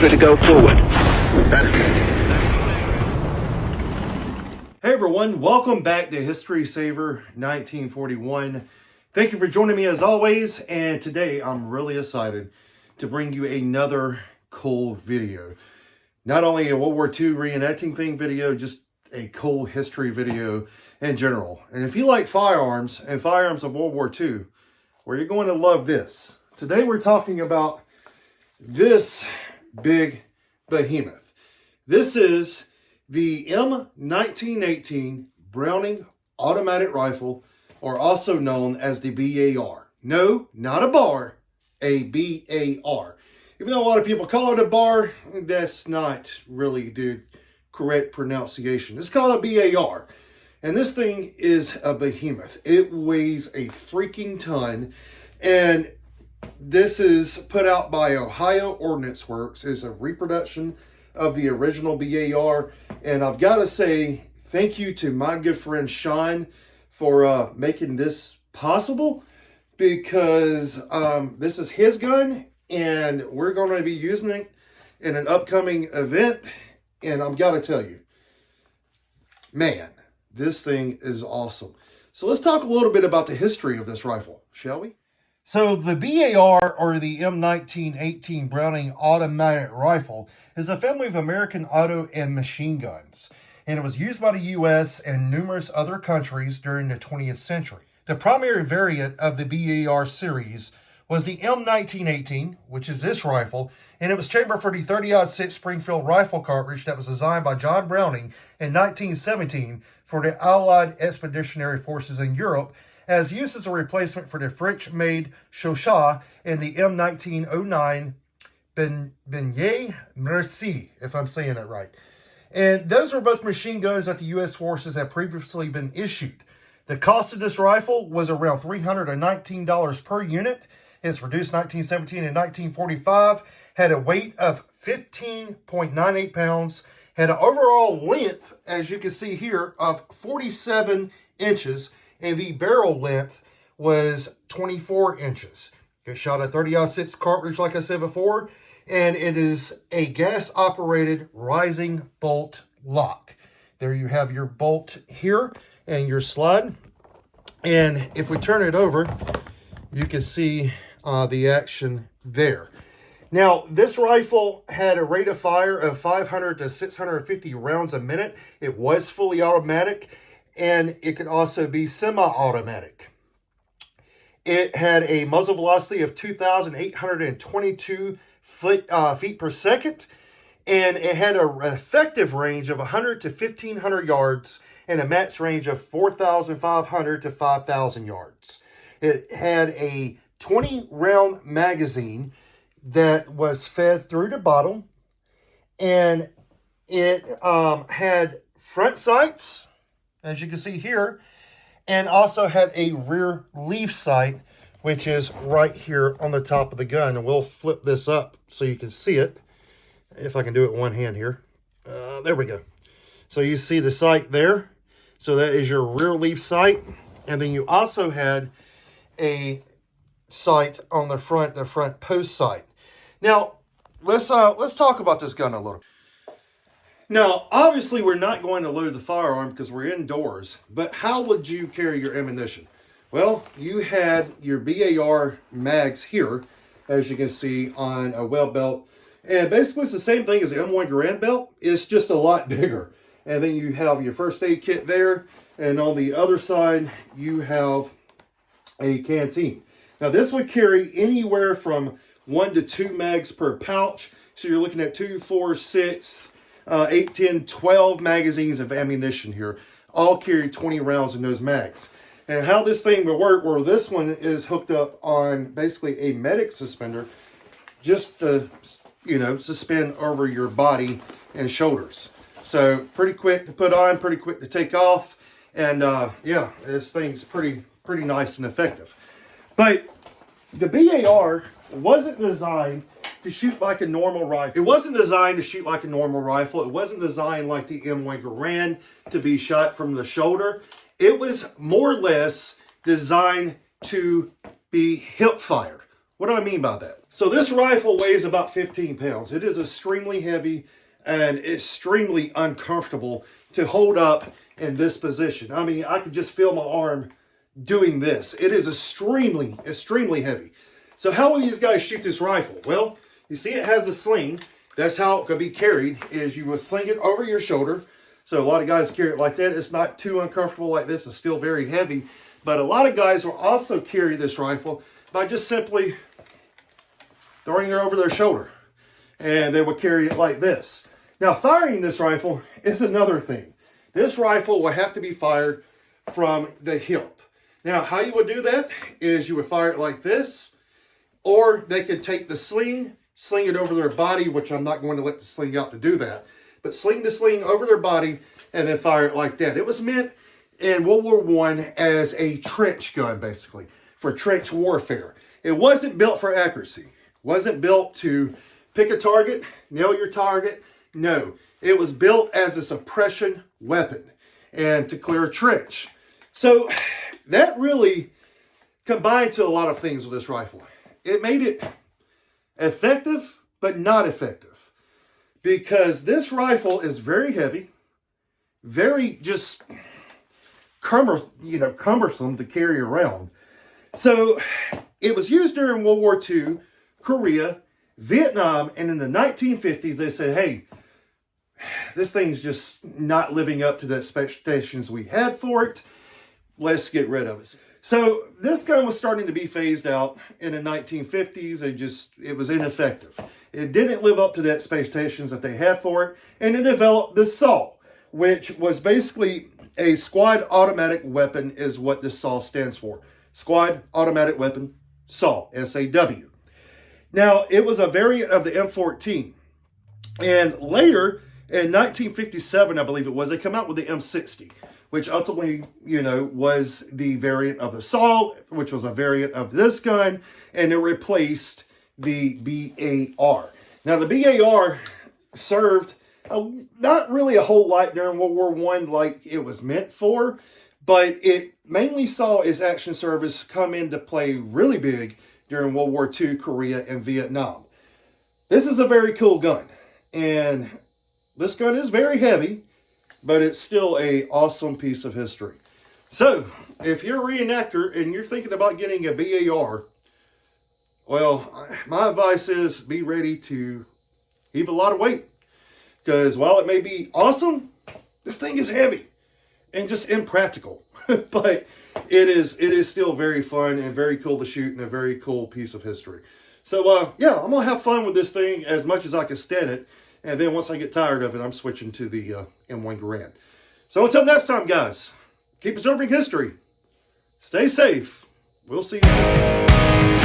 order to go forward. Hey everyone, welcome back to History Saver 1941. Thank you for joining me as always, and today I'm really excited to bring you another cool video. Not only a World War II reenacting thing video, just a cool history video in general. And if you like firearms and firearms of World War II, well, you're going to love this. Today we're talking about this big behemoth. This is the M1918 Browning automatic rifle, or also known as the BAR. No, not a bar, a BAR. Even though a lot of people call it a bar, that's not really the correct pronunciation. It's called a BAR. And this thing is a behemoth. It weighs a freaking ton. And this is put out by Ohio Ordnance Works. It's a reproduction of the original BAR. And I've got to say thank you to my good friend Sean for making this possible, because this is his gun and we're going to be using it in an upcoming event. And I've got to tell you, man, this thing is awesome. So let's talk a little bit about the history of this rifle, shall we? So the BAR, or the M1918 Browning automatic rifle, is a family of American auto and machine guns, and it was used by the U.S. and numerous other countries during the 20th century. The primary variant of the BAR series was the M1918, which is this rifle, and it was chambered for the 30-06 Springfield rifle cartridge that was designed by John Browning in 1917 for the Allied Expeditionary Forces in Europe, as used as a replacement for the French-made Chauchat and the M1909 Beignet Merci, if I'm saying that right. And those were both machine guns that the U.S. forces had previously been issued. The cost of this rifle was around $319 per unit. It's produced 1917 and 1945, had a weight of 15.98 pounds, had an overall length, as you can see here, of 47 inches, and the barrel length was 24 inches. It shot a 30-06 cartridge, like I said before, and it is a gas-operated rising bolt lock. There you have your bolt here and your slide. And if we turn it over, you can see the action there. Now, this rifle had a rate of fire of 500 to 650 rounds a minute. It was fully automatic, and it could also be semi-automatic. It had a muzzle velocity of 2,822 feet per second, and it had an effective range of 100 to 1,500 yards and a max range of 4,500 to 5,000 yards. It had a 20-round magazine that was fed through the bottom, and it had front sights, as you can see here, and also had a rear leaf sight, which is right here on the top of the gun. And we'll flip this up so you can see it, if I can do it with one hand here. There we go. So you see the sight there. So that is your rear leaf sight. And then you also had a sight on the front post sight. Now, let's talk about this gun a little. Now, obviously, we're not going to load the firearm because we're indoors, but how would you carry your ammunition? Well, you had your BAR mags here, as you can see, on a well belt. And basically, it's the same thing as the M1 Garand belt. It's just a lot bigger. And then you have your first aid kit there. And on the other side, you have a canteen. Now, this would carry anywhere from 1 to 2 mags per pouch. So you're looking at 2, 4, 6, 8, 10, 12 magazines of ammunition here. All carry 20 rounds in those mags. And how this thing will work, where this one is hooked up on basically a medic suspender, just to, suspend over your body and shoulders. So pretty quick to put on, pretty quick to take off. And yeah, this thing's pretty nice and effective. But the BAR wasn't designed to shoot like a normal rifle. It wasn't designed to shoot like a normal rifle. It wasn't designed like the M1 Garand to be shot from the shoulder. It was more or less designed to be hip fired, What do I mean by that? So this rifle weighs about 15 pounds. It is extremely heavy and extremely uncomfortable to hold up in this position. I mean, I could just feel my arm doing this. It is extremely, extremely heavy. So how will these guys shoot this rifle? Well, you see it has a sling. That's how it could be carried, is you would sling it over your shoulder. So a lot of guys carry it like that. It's not too uncomfortable like this. It's still very heavy. But a lot of guys will also carry this rifle by just simply throwing it over their shoulder. And they would carry it like this. Now, firing this rifle is another thing. This rifle will have to be fired from the hip. Now, how you would do that is you would fire it like this, or they could take the sling it over their body, which I'm not going to let the sling out to do that, but sling the sling over their body and then fire it like that. It was meant in World War I as a trench gun, basically, for trench warfare. It wasn't built for accuracy. It wasn't built to pick a target, nail your target. No, it was built as a suppression weapon and to clear a trench. So that really combined to a lot of things with this rifle. It made it effective, but not effective, because this rifle is very heavy, very just cumbersome to carry around. So it was used during World War II, Korea, Vietnam, and in the 1950s, they said, hey, this thing's just not living up to the expectations we had for it. Let's get rid of it. So this gun was starting to be phased out in the 1950s. It was ineffective. It didn't live up to the expectations that they had for it. And it developed the SAW, which was basically a squad automatic weapon, is what this SAW stands for. Squad automatic weapon, SAW, S-A-W. Now, it was a variant of the M14. And later, in 1957, I believe it was, they come out with the M60, which ultimately, was the variant of the SAW, which was a variant of this gun, and it replaced the BAR. Now, the BAR served not really a whole lot during World War I like it was meant for, but it mainly saw its action service come into play really big during World War II, Korea, and Vietnam. This is a very cool gun, and this gun is very heavy, but it's still an awesome piece of history. So, if you're a reenactor and you're thinking about getting a BAR, well, my advice is be ready to heave a lot of weight. Because while it may be awesome, this thing is heavy and just impractical. But it is still very fun and very cool to shoot and a very cool piece of history. So, yeah, I'm going to have fun with this thing as much as I can stand it. And then once I get tired of it, I'm switching to the M1 Garand. So until next time, guys, keep preserving history. Stay safe. We'll see you soon.